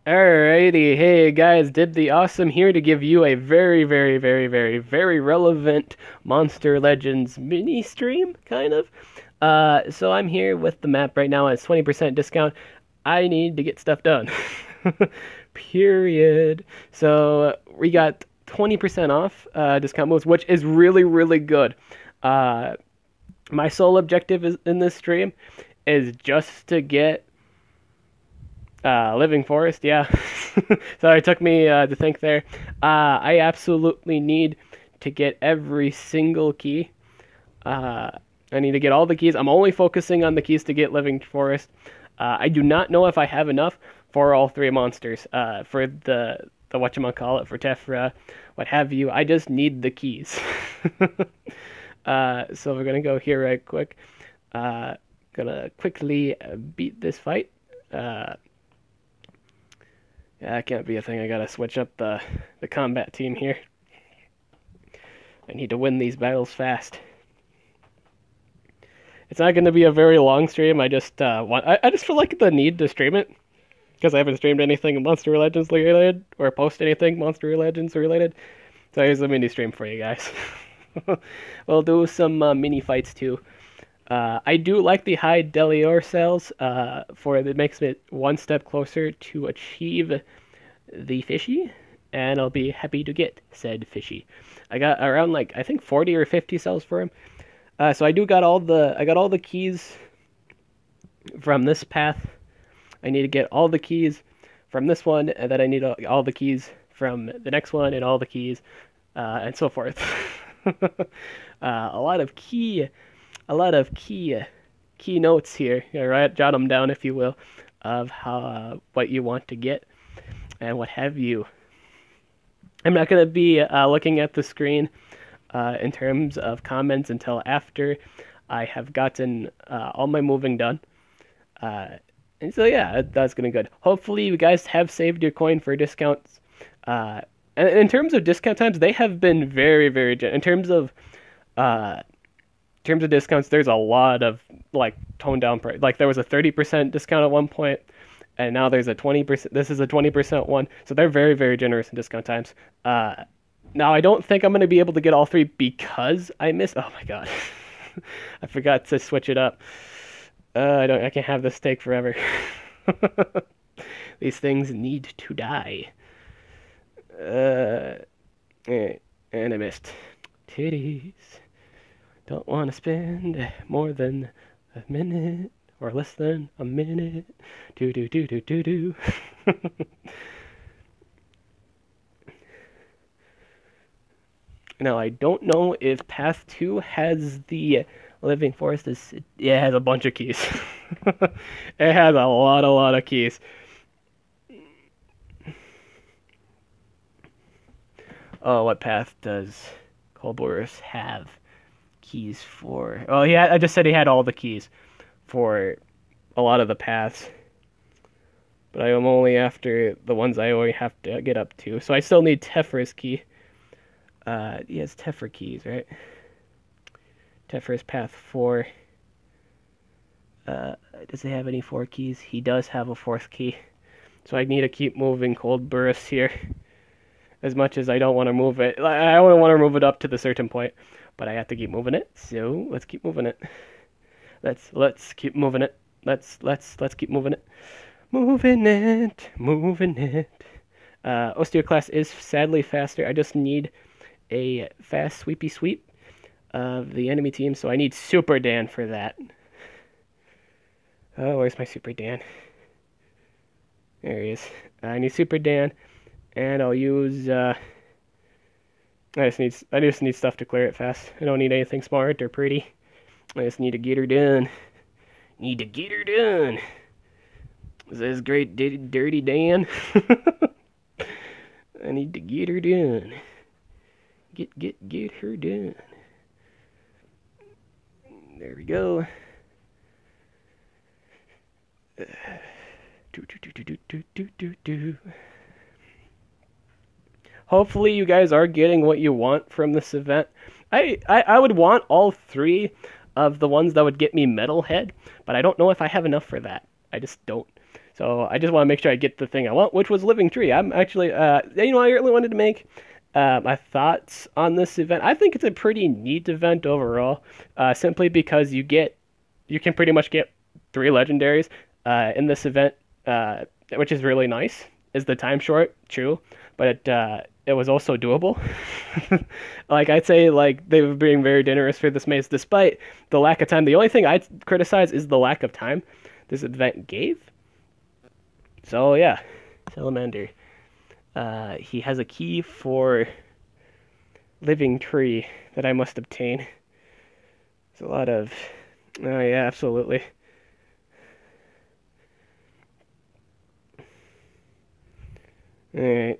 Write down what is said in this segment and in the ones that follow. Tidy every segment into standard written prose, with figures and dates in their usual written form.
Alrighty, hey guys, Did the Awesome here to give you a very relevant Monster Legends mini stream, kind of. So I'm here with the map right now at 20% discount. I need to get stuff done. Period. So we got 20% off discount moves, which is really good. Uh, my sole objective is, in this stream is just to get Living Forest, yeah. So it took me to think there. I absolutely need to get every single key. Uh, I need to get all the keys. I'm only focusing on the keys to get Living Forest. I do not know if I have enough for all three monsters. For the whatchamacallit, for Tephra, what have you. I just need the keys. So we're gonna go here right quick. Gonna quickly beat this fight. Uh, Yeah, that can't be a thing. I gotta switch up the combat team here. I need to win these battles fast. It's not going to be a very long stream. I just I just feel like the need to stream it because I haven't streamed anything Monster Legends related or post anything Monster Legends related. So here's a mini stream for you guys. We'll do some mini fights too. I do like the high Delior cells for it makes it one step closer to achieve the fishy, and I'll be happy to get said fishy. I got around like I think 40 or 50 cells for him. So I got all the keys from this path. I need to get all the keys from this one, and then I need all the keys from the next one, and all the keys, and so forth. A lot of key notes here. Jot them down if you will, of how what you want to get and what have you. I'm not going to be looking at the screen in terms of comments until after I have gotten all my moving done. And so yeah, that's gonna be good. Hopefully you guys have saved your coin for discounts. And in terms of discount times, they have been very in terms of discounts. There's a lot of like toned down price. Like there was a 30% discount at one point, and now there's a 20%. This is a 20% one, so they're very generous in discount times. Now I don't think I'm gonna be able to get all three because I missed. Oh my god, I forgot to switch it up. I can't have this take forever. These things need to die. Uh, and I missed. Titties. Don't want to spend more than a minute or less than a minute. Do. Now I don't know if Path 2 has the Living Forest. Yeah, it has a bunch of keys. It has a lot of keys. Oh, what path does Colborus have keys for? Oh, yeah, I just said he had all the keys for a lot of the paths. But I am only after the ones I only have to get up to. So I still need Tephra's key. He has Tephra keys, right? Tephra's path 4. Does he have any 4 keys? He does have a 4th key. So I need to keep moving Cold Burst here. As much as I don't want to move it. I don't want to move it up to the certain point. But I have to keep moving it. So let's keep moving it. Let's keep moving it. Let's keep moving it. Moving it. Osteoclast is sadly faster. I just need a fast sweepy sweep of the enemy team, so I need Super Dan for that. Oh, where's my Super Dan? There he is. I need Super Dan, and I'll use. I just need stuff to clear it fast. I don't need anything smart or pretty. I just need to get her done. Need to get her done. Is this great dirty Dan? I need to get her done. Get her done. There we go. Hopefully you guys are getting what you want from this event. I would want all 3 of the ones that would get me Metalhead, but I don't know if I have enough for that. I just don't. So I just want to make sure I get the thing I want, which was Living Tree. I'm actually, I really wanted to make my thoughts on this event. I think it's a pretty neat event overall, simply because you can pretty much get three legendaries in this event, which is really nice. Is the time short? True, but it was also doable. Like I'd say, like they were being very generous for this maze, despite the lack of time. The only thing I'd criticize is the lack of time this event gave. So yeah, Salamander. He has a key for Living Tree that I must obtain. There's a lot of. Oh yeah, absolutely. All right.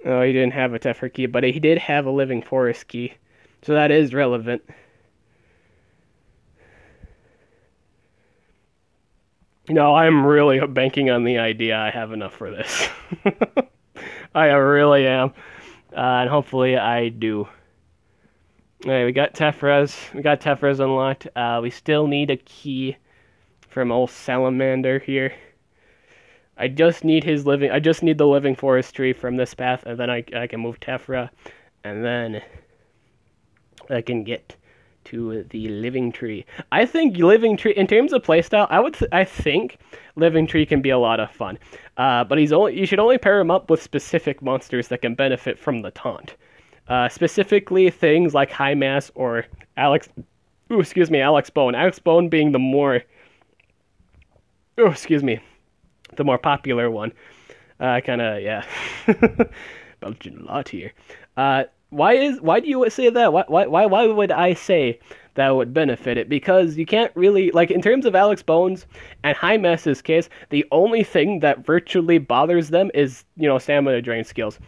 Oh, he didn't have a Tephra key, but he did have a Living Forest key, so that is relevant. No, I'm really banking on the idea I have enough for this. I really am, and hopefully I do. Alright, we got Tephras. We got Tephras unlocked. We still need a key from old Salamander here. I just need his living. I just need the living forest tree from this path, and then I can move Tephra, and then I can get to the living tree. I think living tree, in terms of playstyle, I think living tree can be a lot of fun. But you should only pair him up with specific monsters that can benefit from the taunt. Specifically, things like High Mass or Alex. Ooh, excuse me, Alex Bone. Alex Bone being the more. Oh, excuse me, the more popular one. Kind of, yeah. Belching a lot here. Why do you say that? Why would I say that would benefit it? Because you can't really, like, in terms of Alex Bones and High Mass's case, the only thing that virtually bothers them is, stamina drain skills.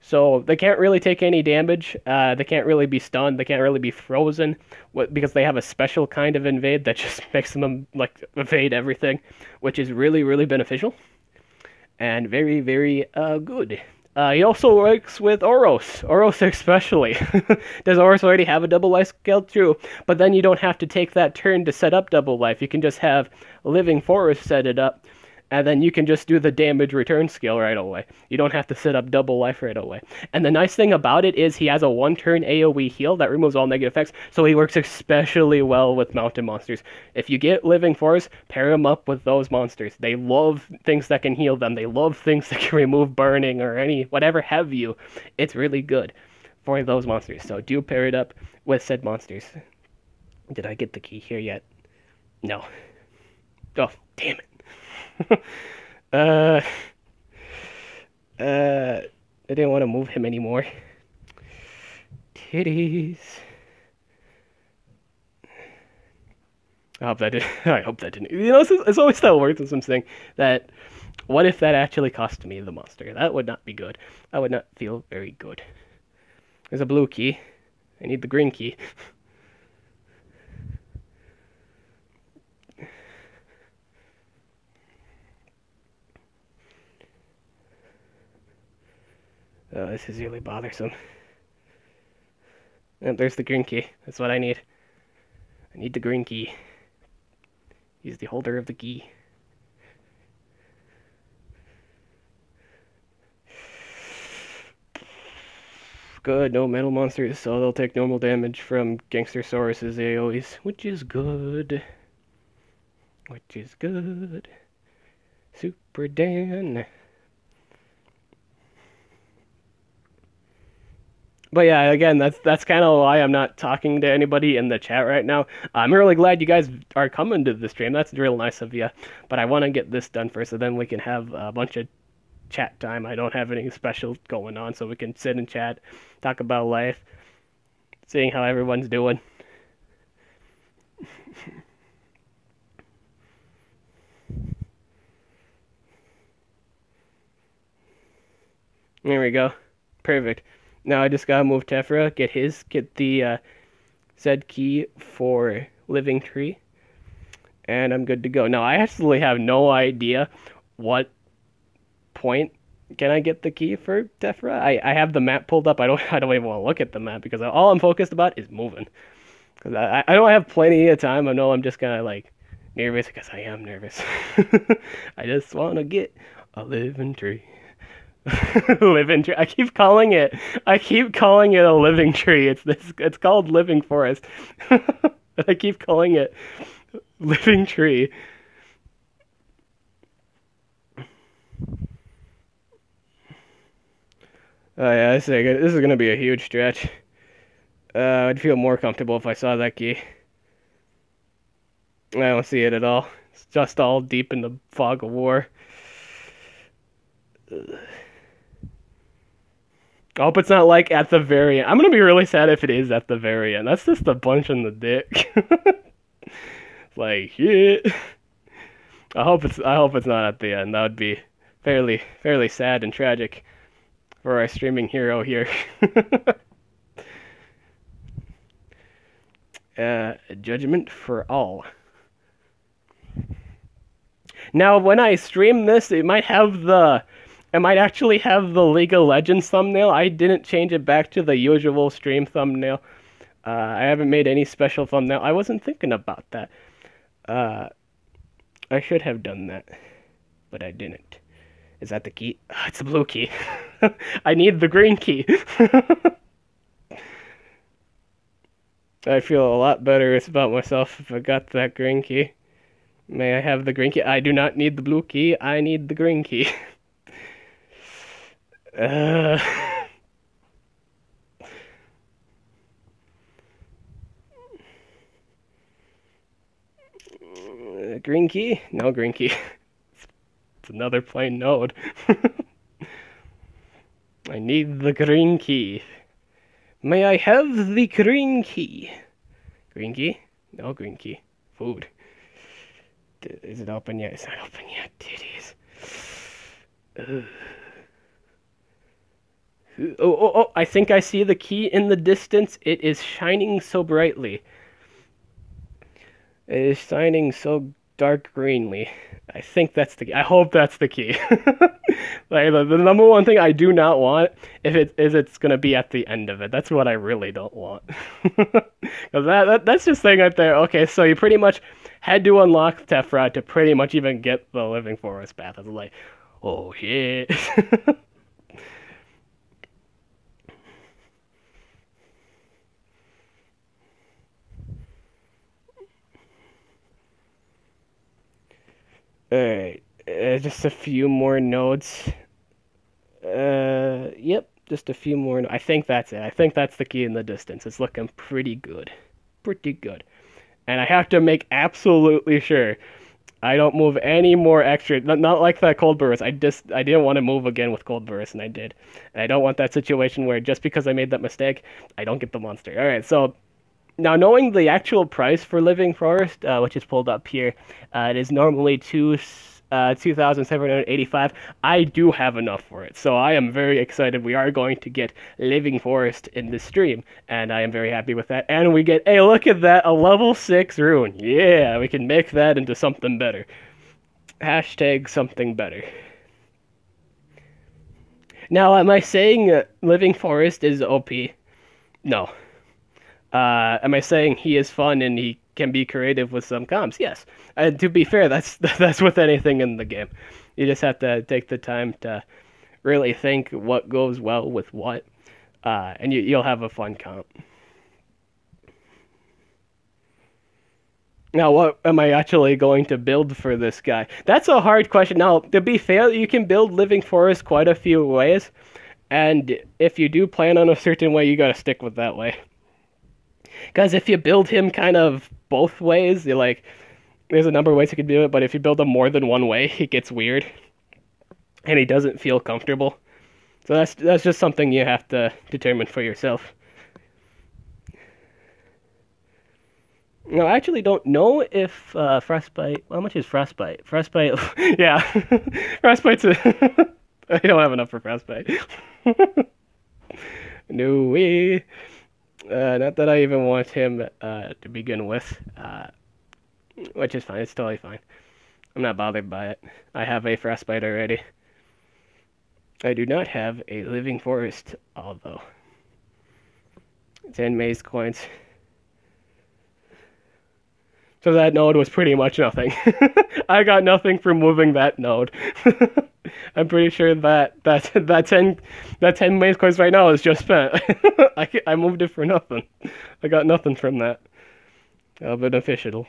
So they can't really take any damage. They can't really be stunned. They can't really be frozen because they have a special kind of invade that just makes them like evade everything, which is really, really beneficial and very, very good. He also works with Oros. Oros especially. Does Oros already have a double life skill? True. But then you don't have to take that turn to set up double life. You can just have Living Forest set it up, and then you can just do the damage return skill right away. You don't have to set up double life right away. And the nice thing about it is he has a one-turn AoE heal that removes all negative effects, so he works especially well with mountain monsters. If you get Living Forest, pair him up with those monsters. They love things that can heal them. They love things that can remove burning or whatever have you. It's really good for those monsters. So do pair it up with said monsters. Did I get the key here yet? No. Oh, damn it. I didn't want to move him anymore. Titties. I hope that didn't. I hope that didn't. It's always that worthless thing that. What if that actually cost me the monster? That would not be good. I would not feel very good. There's a blue key. I need the green key. Oh, this is really bothersome. And there's the green key. That's what I need. I need the green key. He's the holder of the key. Good, no metal monsters, so they'll take normal damage from Gangstersaurus's AoEs, which is good. Which is good. Super Dan. But yeah, again, that's kind of why I'm not talking to anybody in the chat right now. I'm really glad you guys are coming to the stream. That's real nice of you. But I want to get this done first, so then we can have a bunch of chat time. I don't have anything special going on, so we can sit and chat, talk about life, seeing how everyone's doing. There we go. Perfect. Now I just gotta move Tephra, get the said key for Living Tree, and I'm good to go. Now I actually have no idea what point can I get the key for Tephra. I have the map pulled up. I don't even want to look at the map because all I'm focused about is moving. Because I don't have plenty of time. I know I'm just gonna like Nervous because I am nervous. I just want to get a living tree. Living tree. I keep calling it. I keep calling it a living tree. It's this. It's called living forest. I keep calling it living tree. Oh yeah, this is gonna be a huge stretch. I'd feel more comfortable if I saw that key. I don't see it at all. It's just all deep in the fog of war. I hope it's not like at the very end. I'm gonna be really sad if it is at the very end. That's just a bunch in the dick. Like shit. I hope it's not at the end. That would be fairly sad and tragic for our streaming hero here. Judgment for all. Now, when I stream this, it might actually have the League of Legends thumbnail. I didn't change it back to the usual stream thumbnail. I haven't made any special thumbnail. I wasn't thinking about that. I should have done that, but I didn't. Is that the key? It's the blue key. I need the green key. I feel a lot better about myself if I got that green key. May I have the green key? I do not need the blue key. I need the green key. uh... Green key? No green key. It's another plain node. I need the green key. May I have the green key? Green key? No green key. Food. Is it open yet? It's not open yet. Titties. Oh, I think I see the key in the distance. It is shining so brightly. It is shining so dark greenly. I think that's the key. I hope that's the key. Like the number one thing I do not want it's gonna be at the end of it. That's what I really don't want. Because that's just thing right there. Okay, so you pretty much had to unlock Tefra to pretty much even get the Living Forest path. I was like, oh shit. Alright, just a few more nodes. Yep, just a few more. I think that's it. I think that's the key in the distance. It's looking pretty good. Pretty good. And I have to make absolutely sure I don't move any more extra. Not like that cold burst. I didn't want to move again with cold burst, and I did. And I don't want that situation where just because I made that mistake, I don't get the monster. All right, so now knowing the actual price for Living Forest, which is pulled up here, it is normally 2,785. I do have enough for it, so I am very excited. We are going to get Living Forest in this stream, and I am very happy with that. And we get, hey, look at that, a level 6 rune. Yeah, we can make that into something better. Hashtag something better. Now, am I saying Living Forest is OP? No. Am I saying he is fun and he can be creative with some comps? Yes. To be fair, that's with anything in the game. You just have to take the time to really think what goes well with what, and you'll have a fun comp. Now, what am I actually going to build for this guy? That's a hard question. Now, to be fair, you can build Living Forest quite a few ways, and if you do plan on a certain way, you gotta stick with that way. Because if you build him kind of both ways, you're like, there's a number of ways you can do it, but if you build him more than one way, it gets weird, and he doesn't feel comfortable. So that's just something you have to determine for yourself. No, I actually don't know if Frostbite... How much is Frostbite? Frostbite... yeah. Frostbite's... I don't have enough for Frostbite. No way. Not that I even want him to begin with. Which is fine. It's totally fine. I'm not bothered by it. I have a Frostbite already. I do not have a Living Forest, although. 10 maze coins. So that node was pretty much nothing. I got nothing for moving that node. I'm pretty sure that 10 maze coins right now is just spent. I moved it for nothing. I got nothing from that. Beneficial.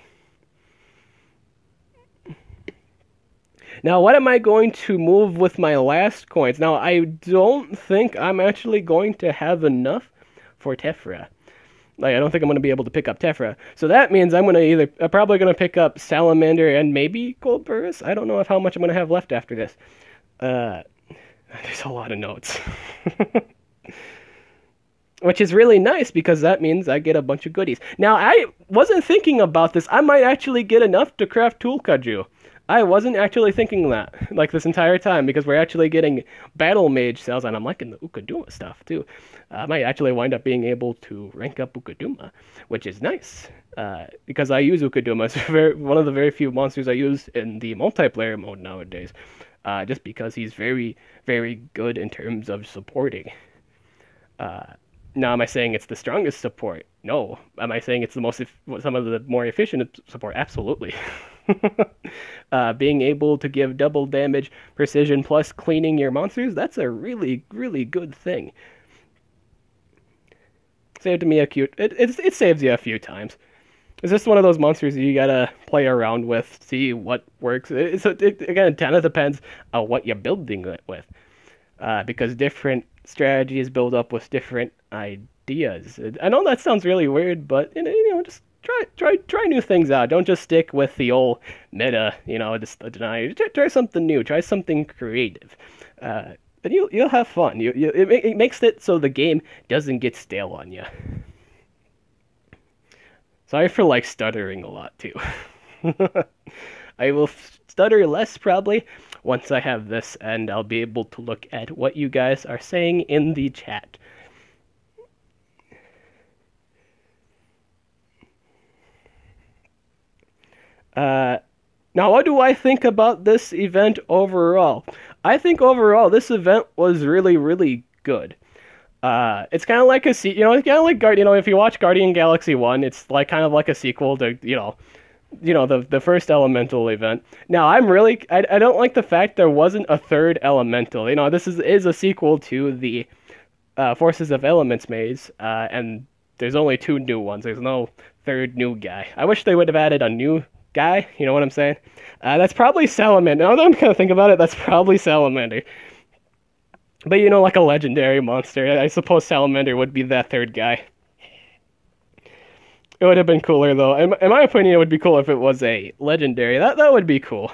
Now, what am I going to move with my last coins? Now, I don't think I'm actually going to have enough for Tephra. Like, I don't think I'm going to be able to pick up Tephra. So that means I'm probably going to pick up Salamander and maybe Gold Burris. I don't know how much I'm going to have left after this. There's a lot of notes. Which is really nice because that means I get a bunch of goodies. Now, I wasn't thinking about this. I might actually get enough to craft Tool Kaju. I wasn't actually thinking that, like, this entire time, because we're actually getting Battle Mage cells, and I'm liking the Ukaduma stuff, too. I might actually wind up being able to rank up Ukaduma, which is nice, because I use Ukaduma. It's one of the very few monsters I use in the multiplayer mode nowadays, just because he's very, very good in terms of supporting. Now, am I saying it's the strongest support? No. Am I saying it's some of the more efficient support? Absolutely. Being able to give double damage, precision, plus cleaning your monsters, that's a really, really good thing. Saved me it saves you a few times. It's just one of those monsters you gotta play around with, see what works. Again, it kind of depends on what you're building it with. Because different strategies build up with different ideas. I know that sounds really weird, but just try new things out. Don't just stick with the old meta. Just deny. Try something new. Try something creative. And you'll have fun. It makes it so the game doesn't get stale on you. Sorry for stuttering a lot too. I will stutter less probably once I have this, and I'll be able to look at what you guys are saying in the chat. Now, what do I think about this event overall? I think overall this event was really, really good. It's kind of like it's kind of like if you watch Guardian Galaxy 1, it's kind of like a sequel to the first elemental event. Now I don't like the fact there wasn't a third elemental. This is a sequel to the Forces of Elements maze, and there's only 2 new ones. There's no third new guy. I wish they would have added a new guy. You know what I'm saying? That's probably Salamander. Now that I'm gonna think about it, that's probably Salamander. But like a legendary monster, I suppose Salamander would be that third guy. It would have been cooler, though. In my opinion, it would be cool if it was a legendary. That would be cool.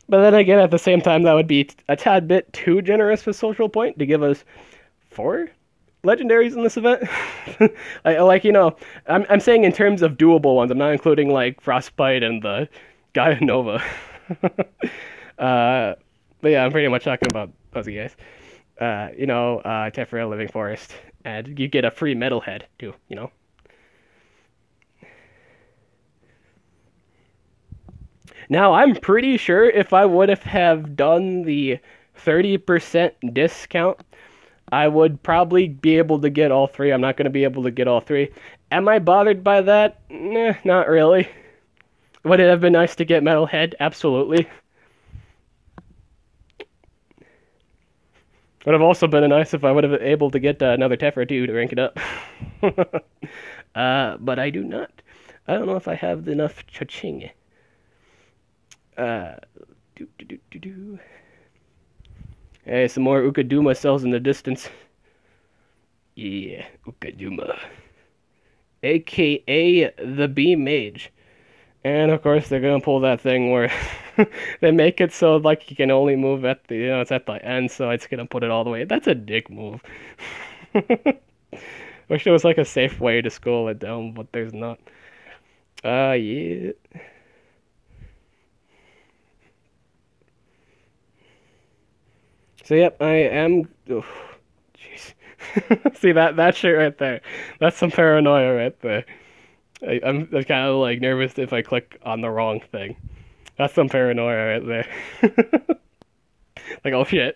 But then again, at the same time, that would be a tad bit too generous for social point to give us 4 legendaries in this event. I'm saying in terms of doable ones. I'm not including Frostbite and the Gaia Nova. But yeah, I'm pretty much talking about those guys. Tephra, Living Forest, and you get a free Metalhead too. Now, I'm pretty sure if I would have done the 30% discount, I would probably be able to get all 3. I'm not going to be able to get all 3. Am I bothered by that? Nah, not really. Would it have been nice to get Metalhead? Absolutely. Would have also been nice if I would have been able to get another Tephra too to rank it up. But I do not. I don't know if I have enough cha-ching. Hey, some more Ukaduma cells in the distance. Yeah, Ukaduma. AKA the Bee Mage. And of course, they're gonna pull that thing where they make it so you can only move at the it's at the end, so it's gonna put it all the way. That's a dick move. Wish there was a safe way to scroll it down, but there's not. Yeah. So yep, I am. Oh, jeez. See that shit right there. That's some paranoia right there. I'm kind of nervous if I click on the wrong thing. That's some paranoia right there. Oh shit.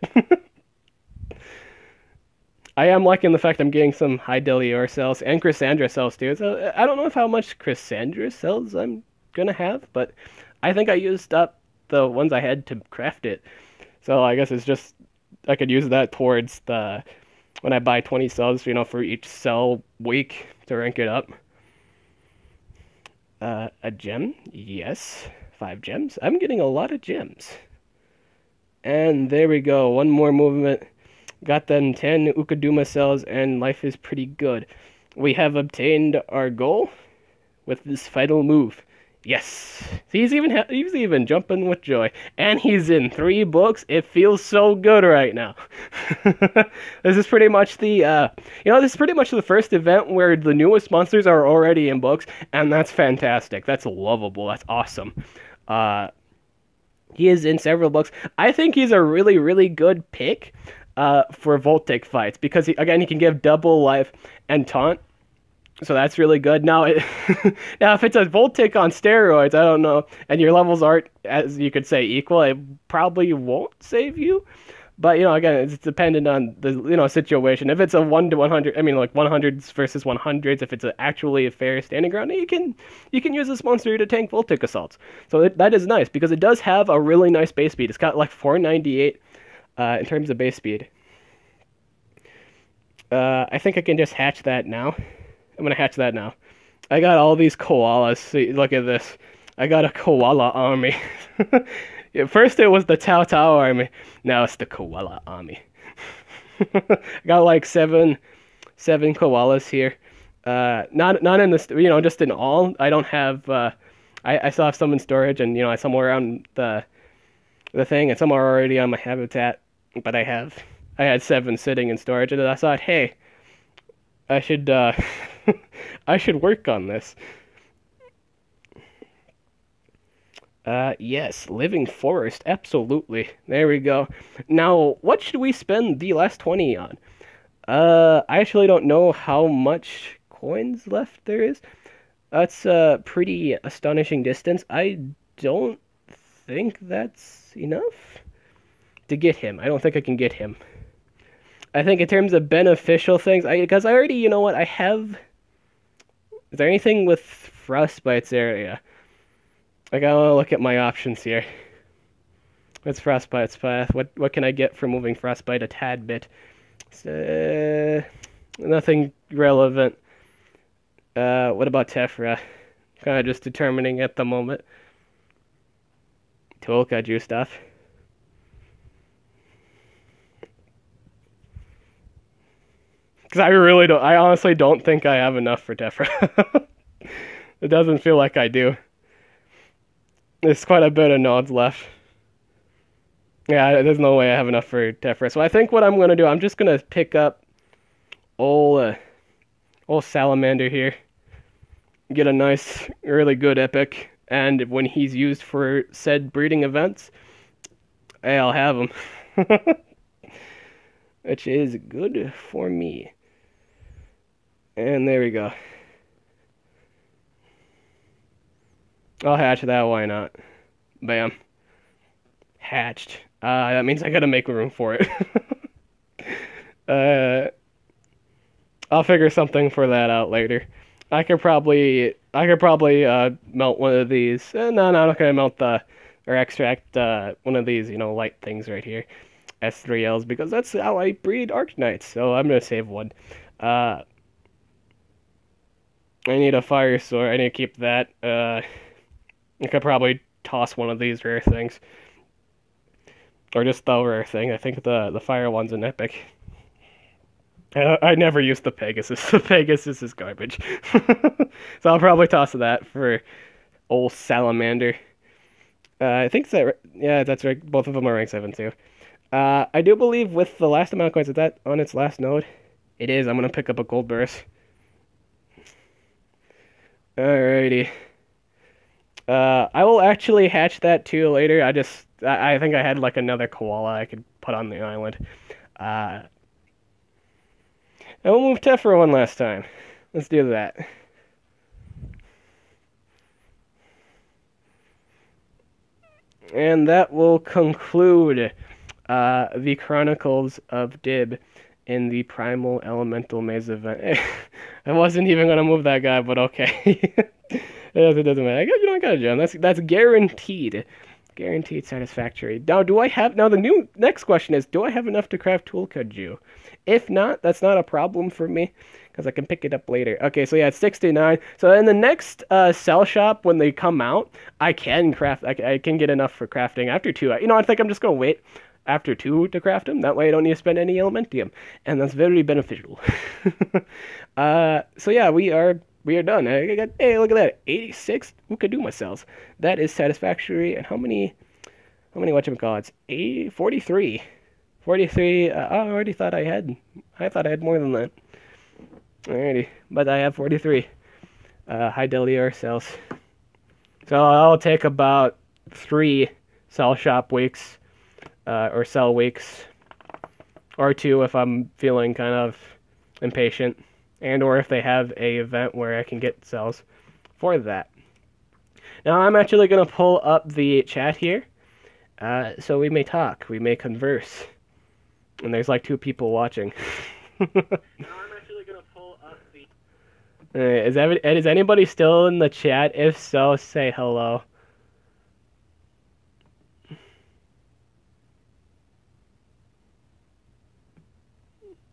I am liking the fact I'm getting some high Delior cells and Chrysandra cells too. So I don't know if how much Chrysandra cells I'm gonna have, but I think I used up the ones I had to craft it. So I guess it's just I could use that towards the when I buy 20 cells, for each cell week to rank it up. A gem? Yes. 5 gems. I'm getting a lot of gems. And there we go. One more movement. Got them 10 Ukaduma cells, and life is pretty good. We have obtained our goal with this final move. Yes, he's even jumping with joy, and he's in 3 books. It feels so good right now. This is pretty much this is pretty much the first event where the newest monsters are already in books, and that's fantastic. That's lovable. That's awesome. He is in several books. I think he's a really, really good pick for Voltic fights because he can give double life and taunt. So that's really good. Now, now if it's a Voltic on steroids, I don't know, and your levels aren't, as you could say, equal, it probably won't save you. But again, it's dependent on the situation. If it's a 1 to 100, I mean like 100s versus 100s, if it's actually a fair standing ground, you can use this monster to tank Voltic assaults. So that is nice because it does have a really nice base speed. It's got like 498 in terms of base speed. I think I can just hatch that now. I'm gonna hatch that now. I got all these koalas. See, look at this. I got a koala army. First it was the Tao Tao army. Now it's the koala army. I got like seven koalas here. Not in the just in all. I don't have. I still have some in storage, and somewhere around the thing, and some are already on my habitat. But I had 7 sitting in storage, and I thought, hey, I should I should work on this. Yes, living forest, absolutely. There we go. Now, what should we spend the last 20 on? I actually don't know how much coins left there is. That's a pretty astonishing distance. I don't think that's enough to get him. I don't think I can get him. I think in terms of beneficial things, because I already, I have. Is there anything with Frostbite's area? I gotta look at my options here. What's Frostbite's path? What can I get for moving Frostbite a tad bit? Nothing relevant. What about Tephra? Kind of just determining at the moment. Tolkaju stuff. Because I honestly don't think I have enough for Tephra. It doesn't feel like I do. There's quite a bit of nodes left. Yeah, there's no way I have enough for Tephra. So I think what I'm going to do, I'm just going to pick up old Salamander here. Get a nice, really good epic. And when he's used for said breeding events, hey, I'll have him. Which is good for me. And there we go. I'll hatch that, why not? Bam. Hatched. That means I gotta make room for it. I'll figure something for that out later. I could probably melt one of these. No, I'm not gonna melt or extract one of these, light things right here. S3Ls, because that's how I breed Arcanites, so I'm gonna save one. I need a fire sword. I need to keep that. I could probably toss one of these rare things. Or just the rare thing. I think the fire one's an epic. I never use the Pegasus. The Pegasus is garbage. So I'll probably toss that for old Salamander. I think that, yeah, that's right. Both of them are rank 7 too. I do believe with the last amount of coins, is that on its last node? It is. I'm going to pick up a gold burst. Alrighty. I will actually hatch that too later. I think I had like another koala I could put on the island. And we'll move Tephra one last time. Let's do that. And that will conclude the Chronicles of Dib. in the primal elemental maze event. I wasn't even gonna move that guy, but okay. It doesn't matter. You don't got a gem. That's guaranteed. Guaranteed satisfactory. Now, do I have... Now, the new next question is, do I have enough to craft tool kaju? If not, that's not a problem for me, because I can pick it up later. Okay, so yeah, it's 69. So in the next cell shop, when they come out, I can craft... I can get enough for crafting after 2. I think I'm just going to wait after 2 to craft them. That way I don't need to spend any elementium. And that's very beneficial. So yeah, we are done. Hey, look at that. 86 Ukaduma cells. That is satisfactory. And how many whatchamacallits? 43. 43. I already thought I had more than that. Alrighty. But I have 43. High Delior cells. So I'll take about 3 cell shop weeks, or cell weeks, or 2 if I'm feeling kind of impatient, and or if they have a event where I can get cells for that. Now I'm actually going to pull up the chat here, so we may talk, we may converse, and there's like 2 people watching. Now I'm actually going to pull up the... Is anybody still in the chat? If so, say hello.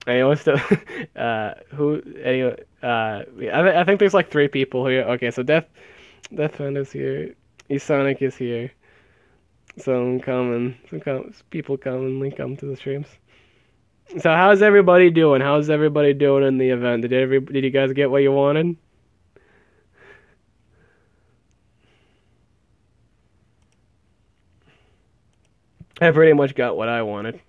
Anyone still? Who? Anyway, I think there's like 3 people here. Okay, so Death Fan is here. Sonic is here. Some people commonly come to the streams. So how's everybody doing? How's everybody doing in the event? Did you guys get what you wanted? I pretty much got what I wanted.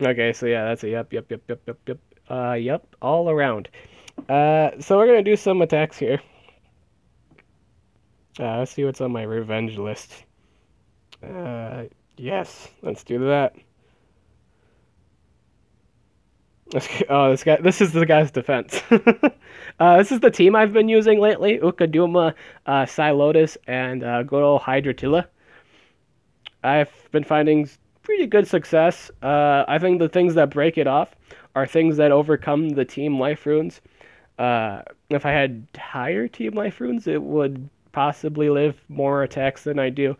Okay, so yeah, that's a yep, all around. So we're gonna do some attacks here. Let's see what's on my revenge list. Yes, let's do that. Oh, this is the guy's defense. This is the team I've been using lately: Ukaduma, Psylotus, and good old Hydratilla. I've been finding pretty good success. I think the things that break it off are things that overcome the team life runes. If I had higher team life runes, it would possibly live more attacks than I do.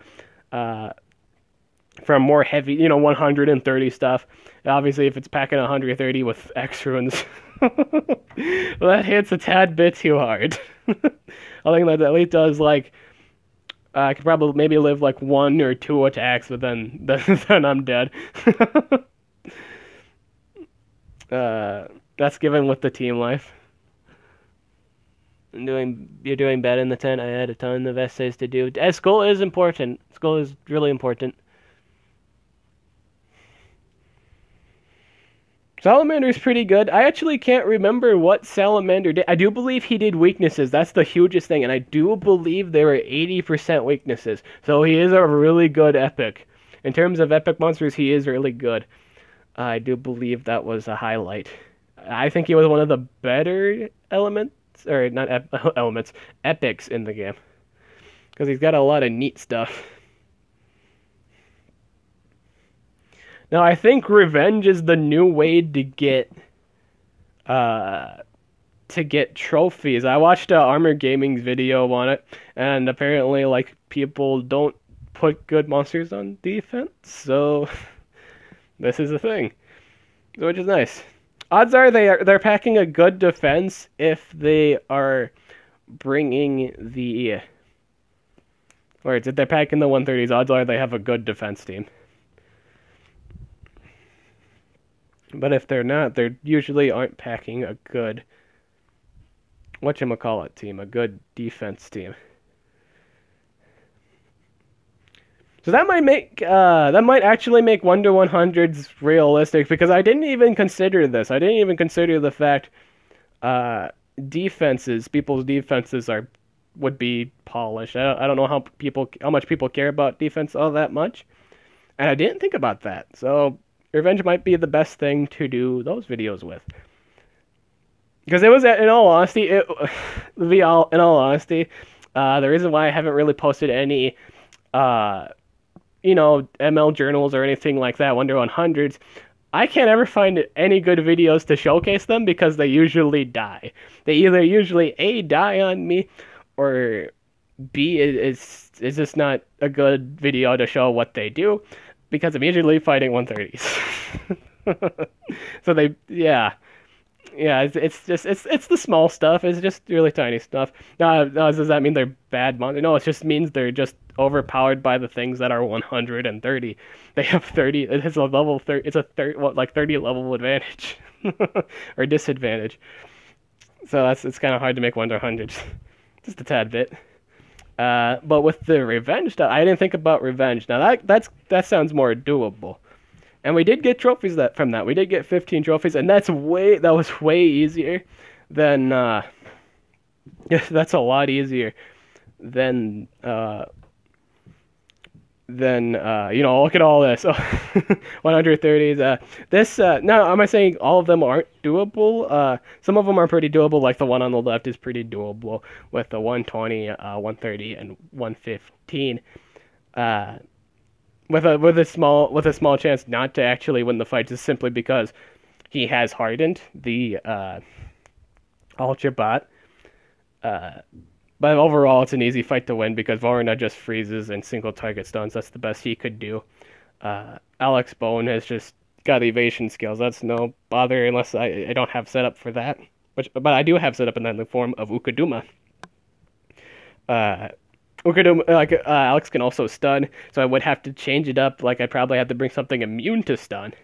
From more heavy, 130 stuff. Obviously, if it's packing 130 with X runes, well, that hits a tad bit too hard. I think that at least does like I could probably maybe live like 1 or 2 attacks, but then I'm dead. That's given with the team life. You're doing bad in the tent. I had a ton of essays to do. School is important. School is really important. Salamander's pretty good. I actually can't remember what Salamander did. I do believe he did weaknesses. That's the hugest thing. And I do believe they were 80% weaknesses. So he is a really good epic. In terms of epic monsters, he is really good. I do believe that was a highlight. I think he was one of the better elements, or not elements, epics in the game. Because he's got a lot of neat stuff. Now, I think revenge is the new way to get trophies. I watched Armor Gaming's video on it, and apparently, like, people don't put good monsters on defense, so this is a thing, which is nice. Odds are they're packing a good defense if they are bringing the, or if they're packing the 130s. Odds are they have a good defense team. But if they're not, they usually aren't packing a good whatchamacallit team, a good defense team. So that might actually make 1-to-100s realistic, because I didn't even consider this. I didn't even consider the fact people's defenses would be polished. I don't know how much people care about defense all that much. And I didn't think about that. So revenge might be the best thing to do those videos with. Because it was, in all honesty, in all honesty, the reason why I haven't really posted any, uh, ML journals or anything like that, Wonder 100s, I can't ever find any good videos to showcase them because they usually die. They either usually A, die on me, or B, is just not a good video to show what they do because I'm usually fighting 130s. So yeah. Yeah, it's just it's the small stuff. It's just really tiny stuff. Now, does that mean they're bad monsters? No, it just means they're just overpowered by the things that are 130. They have 30. It has a level 30. It's a 30, what, like 30 level advantage or disadvantage. So it's kind of hard to make 100s, just a tad bit. But with the revenge stuff, I didn't think about revenge. Now that sounds more doable. And we did get trophies from that. We did get 15 trophies, and that was way easier than yeah, that's a lot easier than look at all this. 130s. This now am I saying all of them aren't doable? Some of them are pretty doable, like the one on the left is pretty doable with the 120, 130, and 115. With a small chance not to actually win the fight, just simply because he has hardened the Ultra Bot. But overall, it's an easy fight to win because Varna just freezes and single target stuns. That's the best he could do. Alex Bone has just got evasion skills. That's no bother unless I don't have setup for that. But I do have setup in that in the form of Ukaduma. Ukaduma, Alex can also stun, so I would have to change it up. Like, I'd probably have to bring something immune to stun.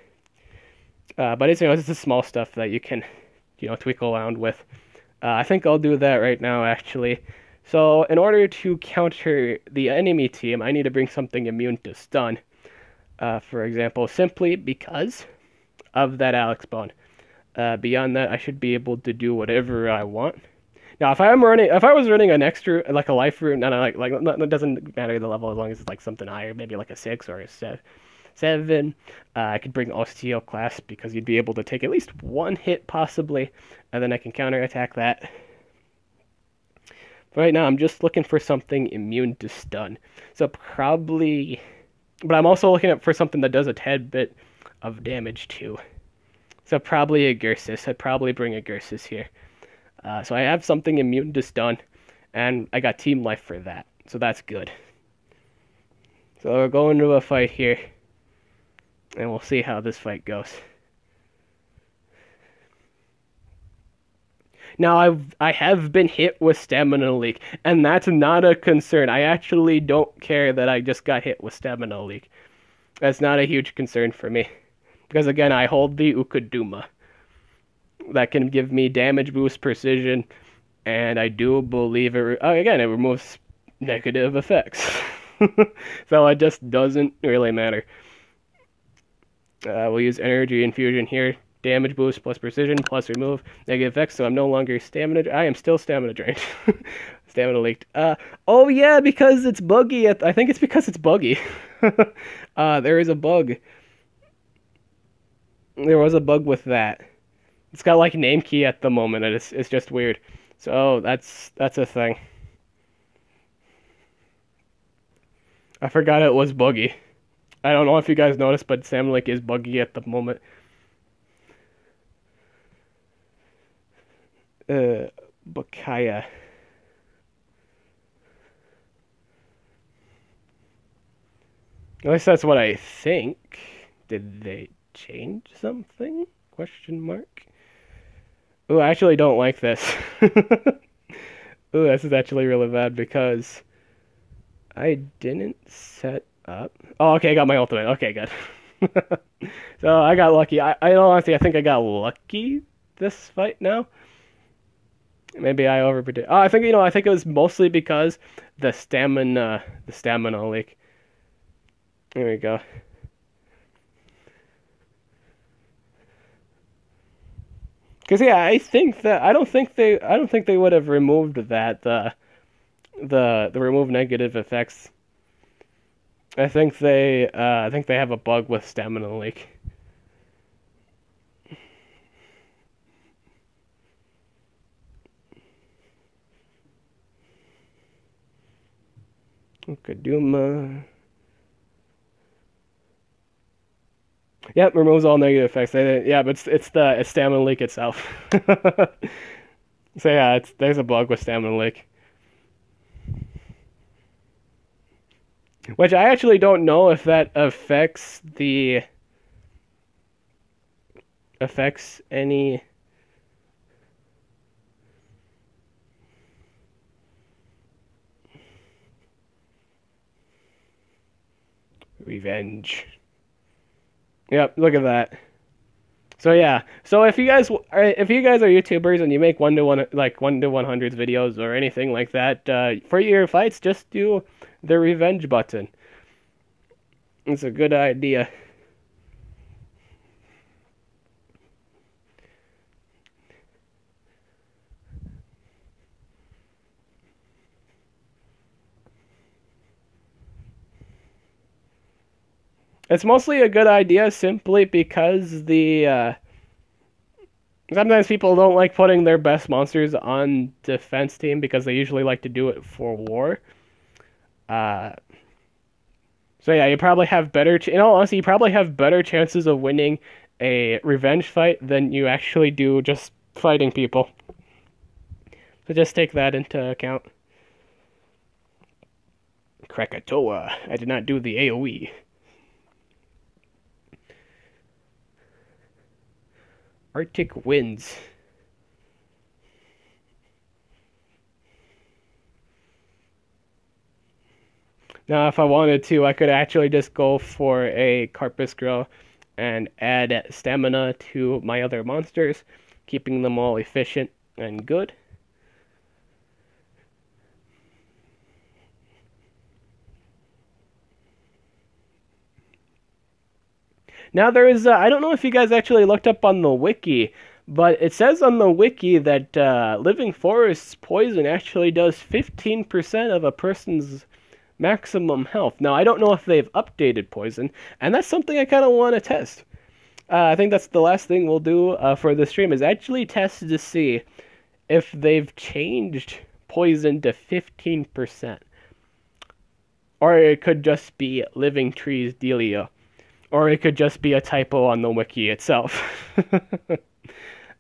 But it's the small stuff that you can, tweak around with. I think I'll do that right now, actually. So, in order to counter the enemy team, I need to bring something immune to stun. For example, simply because of that Alex Bone. Beyond that, I should be able to do whatever I want. Now, if I was running an extra, like a life route, it doesn't matter the level as long as it's like something higher, maybe like a 6 or a 7. I could bring Osteo class because you'd be able to take at least one hit possibly, and then I can counterattack that. But right now, I'm just looking for something immune to stun. So probably, but I'm also looking for something that does a tad bit of damage too. So probably a Gersis. I'd probably bring a Gersis here. So I have something immune to stun, and I got team life for that. So that's good. So we'll go into a fight here, and we'll see how this fight goes. Now, I have been hit with stamina leak, and that's not a concern. I actually don't care that I just got hit with stamina leak. That's not a huge concern for me. Because again, I hold the Ukaduma. That can give me damage boost, precision, and I do believe it removes negative effects. So it just doesn't really matter. We'll use energy infusion here. Damage boost plus precision plus remove negative effects. So I'm no longer stamina. I am still stamina drained. Stamina leaked. Oh yeah, because it's buggy. I think it's because it's buggy. There is a bug. There was a bug with that. It's got like name key at the moment, and it's just weird. So that's a thing. I forgot it was buggy. I don't know if you guys noticed, but Sam Lake is buggy at the moment. Bakaya. At least that's what I think. Did they change something? Question mark. Ooh, I actually don't like this. Ooh, this is actually really bad because I didn't set up. Oh, okay, I got my ultimate. Okay, good. So I got lucky. I honestly, I think I got lucky this fight now. Maybe I overpredicted. Oh, I think it was mostly because the stamina leak. There we go. Because yeah, I don't think they would have removed that the remove negative effects. I think they have a bug with stamina leak. Kaduma. Yep, removes all negative effects. Yeah, but it's stamina leak itself. So yeah, there's a bug with stamina leak, which I actually don't know if that affects any revenge. Yep, look at that. So yeah, so if you guys are YouTubers and you make 1 to 100 videos or anything like that, for your fights, just do the revenge button. It's a good idea. It's mostly a good idea simply because the sometimes people don't like putting their best monsters on defense team because they usually like to do it for war. Uh, so yeah, you probably have in all honesty, you probably have better chances of winning a revenge fight than you actually do just fighting people. So just take that into account. Krakatoa. I did not do the AoE. Arctic winds. Now, if I wanted to, I could actually just go for a Carpus Grill and add stamina to my other monsters, keeping them all efficient and good. Now there is, I don't know if you guys actually looked up on the wiki, but it says on the wiki that Living Forest's poison actually does 15% of a person's maximum health. Now I don't know if they've updated poison, and that's something I kind of want to test. I think that's the last thing we'll do for the stream is actually test to see if they've changed poison to 15%. Or it could just be Living Trees dealio. Or it could just be a typo on the wiki itself.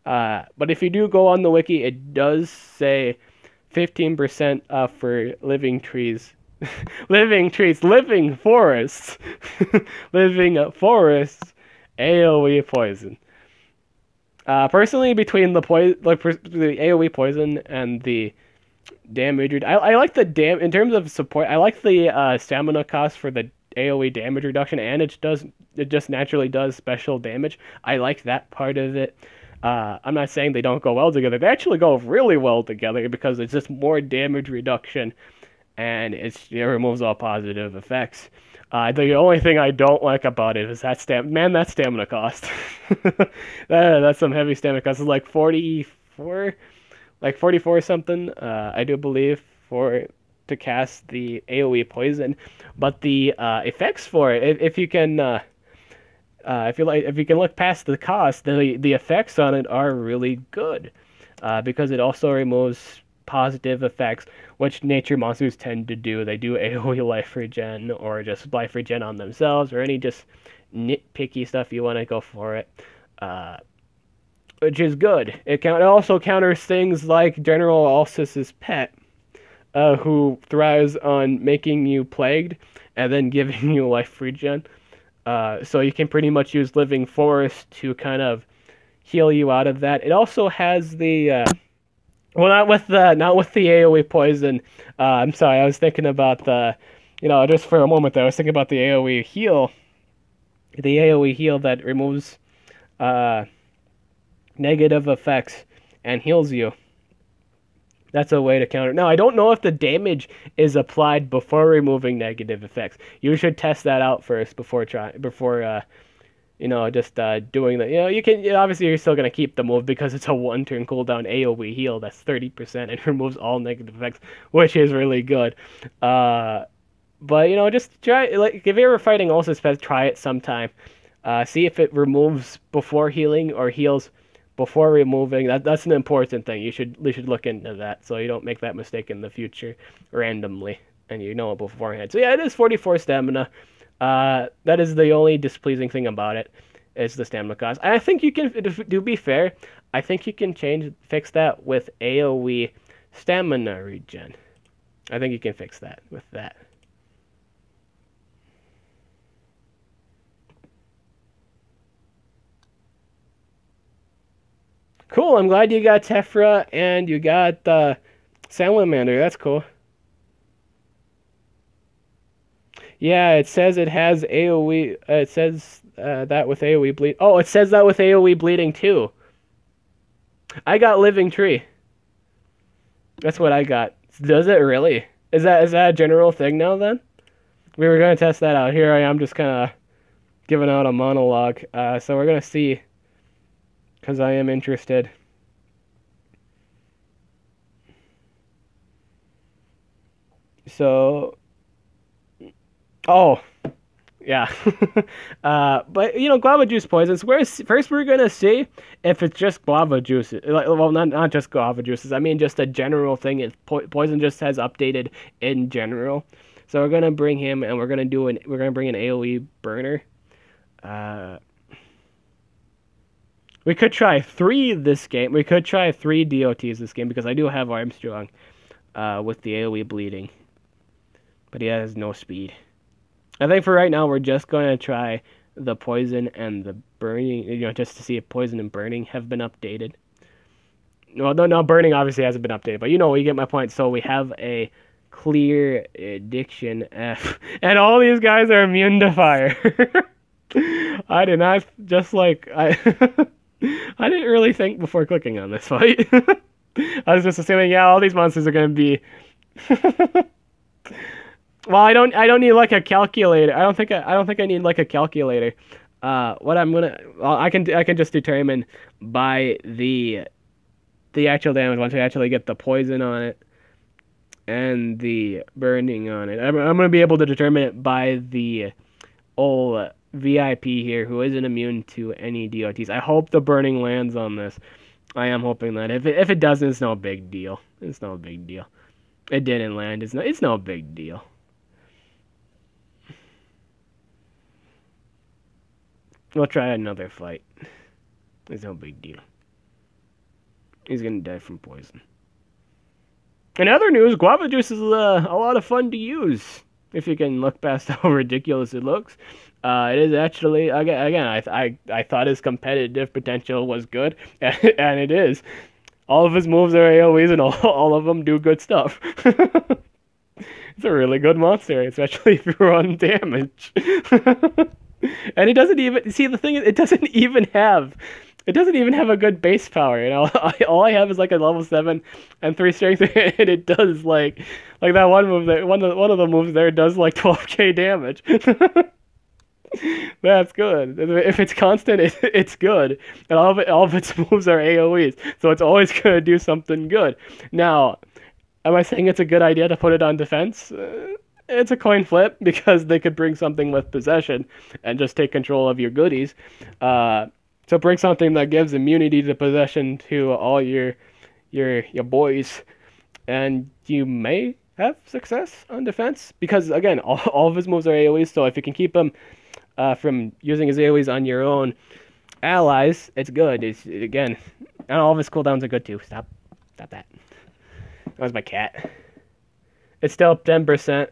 But if you do go on the wiki, it does say 15% for living trees. Living forests. Living forests, AoE poison. Personally, between the the AoE poison and the damage, I like the in terms of support. I like the stamina cost for the AoE damage reduction, and it just naturally does special damage. I like that part of it. I'm not saying they don't go well together. They actually go really well together because it's just more damage reduction, and it removes all positive effects. The only thing I don't like about it is that that stamina cost. That's some heavy stamina cost. It's like 44, like 44 something. I do believe to cast the AoE poison, but the effects for it, if you can, if you can look past the cost, the effects on it are really good, because it also removes positive effects, which nature monsters tend to do. They do AoE life regen or just life regen on themselves, or any just nitpicky stuff you want to go for it. Which is good. It also counters things like General Alcys's pet, who thrives on making you plagued and then giving you life regen. So you can pretty much use Living Forest to kind of heal you out of that. It also has the well, not with the AoE poison. I'm sorry, I was thinking about just for a moment there, I was thinking about the AoE heal. The AoE heal that removes negative effects and heals you. That's a way to counter. Now, I don't know if the damage is applied before removing negative effects. You should test that out first before doing that. You can obviously you're still gonna keep the move because it's a 1-turn cooldown AoE heal that's 30% and removes all negative effects, which is really good. But just try, like, if you're ever fighting ulcers, try it sometime. See if it removes before healing or heals before removing. That's an important thing. You should look into that so you don't make that mistake in the future randomly, and you know it beforehand. So yeah, it is 44 stamina. That is the only displeasing thing about it, is the stamina cost. I think you can, to be fair, I think you can fix that with AoE stamina regen. I think you can fix that with that. Cool. I'm glad you got Tephra and you got Salamander. That's cool. Yeah, it says it has AoE. It says that with AoE bleed. Oh, it says that with AoE bleeding too. I got Living Tree. That's what I got. Does it really? Is that a general thing now then? We were gonna test that out. Here I am, just kind of giving out a monologue. So we're gonna see, because I am interested. So, oh, yeah. But guava juice poisons. First we're gonna see if it's just guava juice. Like, well, not just guava juices. I mean, just a general thing. Poison just has updated in general. So we're gonna bring him, and we're gonna bring an AOE burner. Uh, we could try 3 this game. We could try 3 DOTs this game because I do have Armstrong, with the AOE bleeding, but he has no speed. I think for right now we're just going to try the poison and the burning, just to see if poison and burning have been updated. Well, no, burning obviously hasn't been updated, but you get my point. So we have a clear addiction F, and all these guys are immune to fire. I did not, just like I I didn't really think before clicking on this fight. I was just assuming, yeah, all these monsters are going to be. Well, I don't need like a calculator. I don't think I need like a calculator. What I'm gonna, well, I can just determine by the actual damage once I actually get the poison on it and the burning on it. I'm gonna be able to determine it by the old VIP here, who isn't immune to any DOTs. I hope the burning lands on this. I am hoping that. If it doesn't, it's no big deal. It's no big deal. It didn't land. It's no big deal. We'll try another fight. It's no big deal. He's gonna die from poison. In other news, guava juice is a lot of fun to use if you can look past how ridiculous it looks. It is actually, again, I thought his competitive potential was good, and it is. All of his moves are AoEs, and all of them do good stuff. It's a really good monster, especially if you run damage. And it doesn't even, see, the thing is, it doesn't even have a good base power. All I have is like a level 7 and 3 strength, and it does like that one move that one of the moves there does like 12k damage. That's good. If it's constant, it's good, and all of its moves are AOE's, so it's always gonna do something good. Now, am I saying it's a good idea to put it on defense? It's a coin flip, because they could bring something with possession and just take control of your goodies. So bring something that gives immunity to possession to all your boys, and you may have success on defense, because again, all of his moves are AoEs. So if you can keep him from using his AoEs on your own allies, it's good. Again, and all of his cooldowns are good too. Stop that. That was my cat. It's still 10%.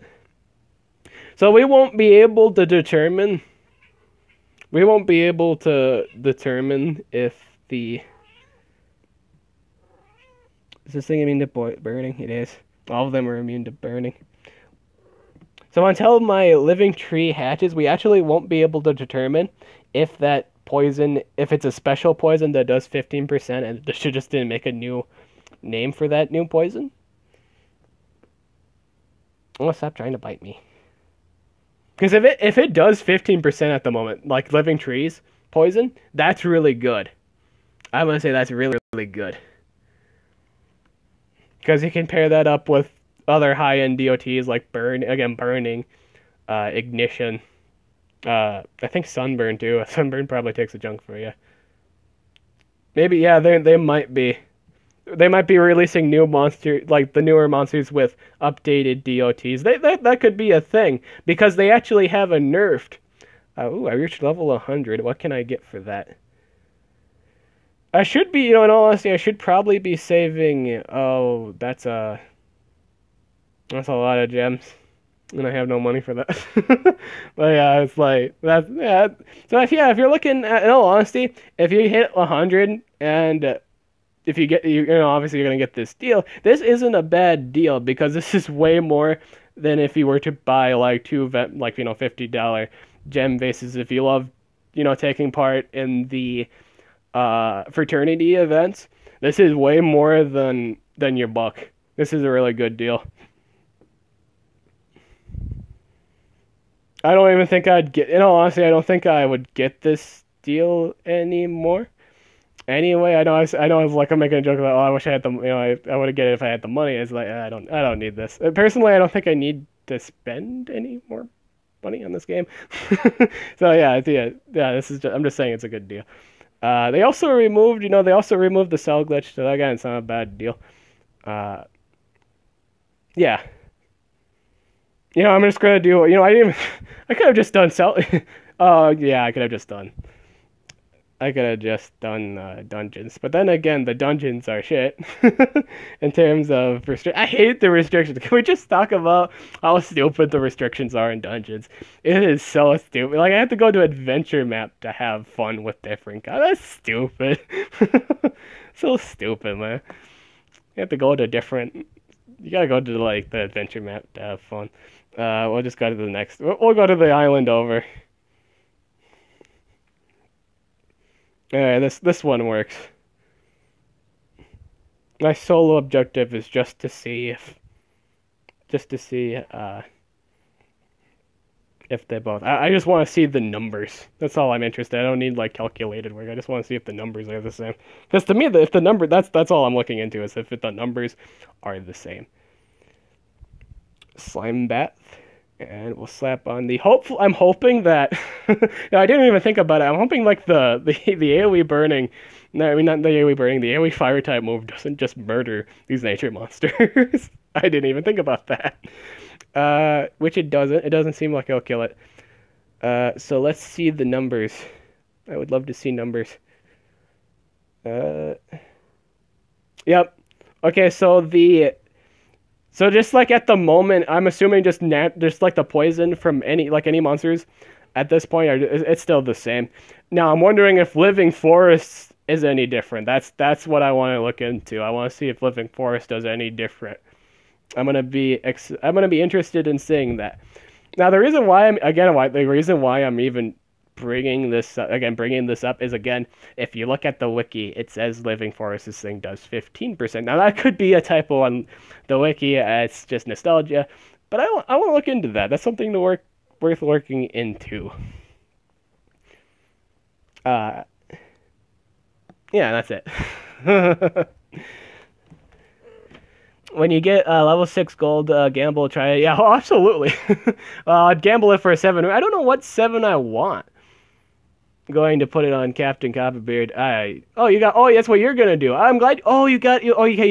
So we won't be able to determine. If the. Is this thing immune to burning? It is. All of them are immune to burning. So until my living tree hatches, we actually won't be able to determine if that poison, if it's a special poison that does 15%, and they should just didn't make a new name for that new poison. Oh, stop trying to bite me. Because if it does 15% at the moment, like living trees poison, that's really good. I'm gonna say that's really, really good. Because you can pair that up with other high-end DOTs like burning, ignition. I think sunburn too. Sunburn probably takes a chunk for you. Maybe yeah, they might be. They might be releasing new monster like the newer monsters with updated DOTs. That could be a thing because they actually have a nerfed. Ooh, I reached level 100. What can I get for that? I should be, in all honesty, I should probably be saving. Oh, that's a lot of gems, and I have no money for that. But yeah, it's like that. Yeah. So if you're looking at, in all honesty, if you hit 100 and if you get obviously you're gonna get this deal. This isn't a bad deal because this is way more than if you were to buy like $50 gem vases. If you love taking part in the fraternity events, this is way more than your buck. This is a really good deal. I don't even think I'd get. In all honesty, I don't think I would get this deal anymore. Anyway, I know, I was like, I'm making a joke about, oh, I wish I had the, I would have get it if I had the money. It's like, I don't need this. Personally, I don't think I need to spend any more money on this game. So yeah. I'm just saying it's a good deal. They also removed, the cell glitch. So again, it's not a bad deal. Uh, yeah. I'm just gonna do. I didn't. Even, I could have just done cell. Oh yeah, I could have just done. I could have just done dungeons, but then again, the dungeons are shit in terms of I hate the restrictions. Can we just talk about how stupid the restrictions are in dungeons? It is so stupid. Like I have to go to adventure map to have fun with different guys. That's stupid. So stupid, man. You have to go to different. You gotta go to like the adventure map to have fun. We'll just go to the next. We'll go to the island over. Alright, this one works. My solo objective is just to see if they both. I just want to see the numbers. That's all I'm interested. I don't need like calculated work. I just want to see if the numbers are the same. Because to me, if the number that's all I'm looking into is if the numbers are the same. Slime bath. And we'll slap on the I'm hoping that no, I didn't even think about it. I'm hoping like the AoE burning. No, I mean not the AoE burning. The AoE fire type move doesn't just murder these nature monsters. I didn't even think about that. Which it doesn't. It doesn't seem like it'll kill it. So let's see the numbers. I would love to see numbers. Yep. Okay, so just like at the moment, I'm assuming just like the poison from any monsters, at this point, it's still the same. Now I'm wondering if living forests is any different. That's what I want to look into. I want to see if living forest does any different. I'm gonna be interested in seeing that. Now the reason why I'm even bringing this up is again, if you look at the wiki, it says living forest this thing does 15%. Now that could be a typo on the wiki. It's just nostalgia, but I want to look into that. That's something worth looking into. Yeah, that's it. When you get level 6 gold, gamble, try it. Yeah, absolutely. I'd gamble it for a 7. I don't know what 7 I want. Going to put it on Captain Copperbeard. That's what you're gonna do. I'm glad. You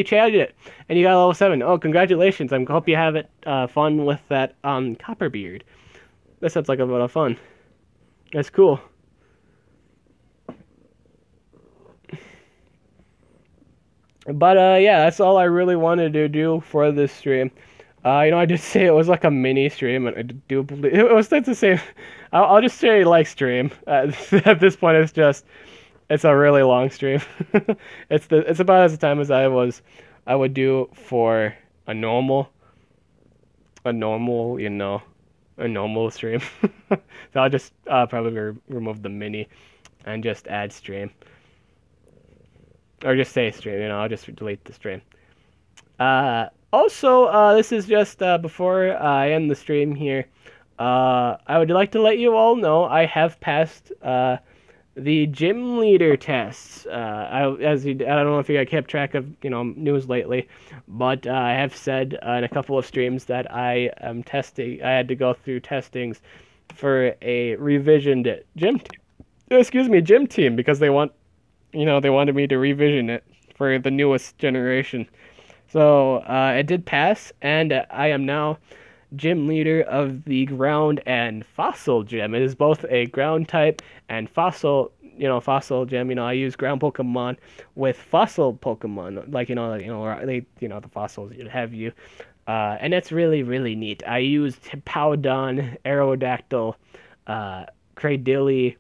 chatted it, and you got level 7. Oh, congratulations! I hope you have it fun with that Copperbeard. That sounds like a lot of fun. That's cool. But yeah, that's all I really wanted to do for this stream. I did say it was like a mini stream, and I do believe it was safe to say. I'll just say like stream. At this point, it's a really long stream. It's about as time as I would do for a normal stream. So I'll just probably remove the mini and just add stream, or just say stream. I'll just delete the stream. Also, this is just before I end the stream here. I would like to let you all know I have passed The gym leader tests. I don't know if you guys kept track of news lately, but I have said in a couple of streams that I am testing. I had to go through testings for a revisioned gym team because they wanted me to revision it for the newest generation. So it did pass, and I am now gym leader of the ground and fossil gym. It is both a ground type and fossil gym. I use ground Pokemon with fossil Pokemon, like the fossils have you, and it's really really neat. I used Powdon, Aerodactyl, uh, Cradily,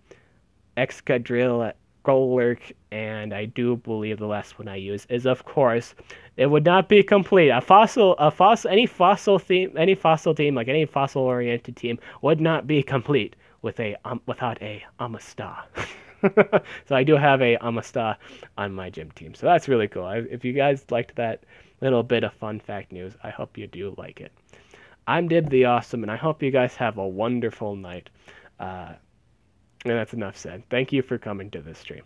Excadrill, Golurk, and I do believe the last one I use is, of course, it would not be complete. Any fossil team, like any fossil-oriented team, would not be complete without a Amistad. So I do have a Amistad on my gym team, so that's really cool. If you guys liked that little bit of fun fact news, I hope you do like it. I'm Dib the Awesome, and I hope you guys have a wonderful night. And that's enough said. Thank you for coming to this stream.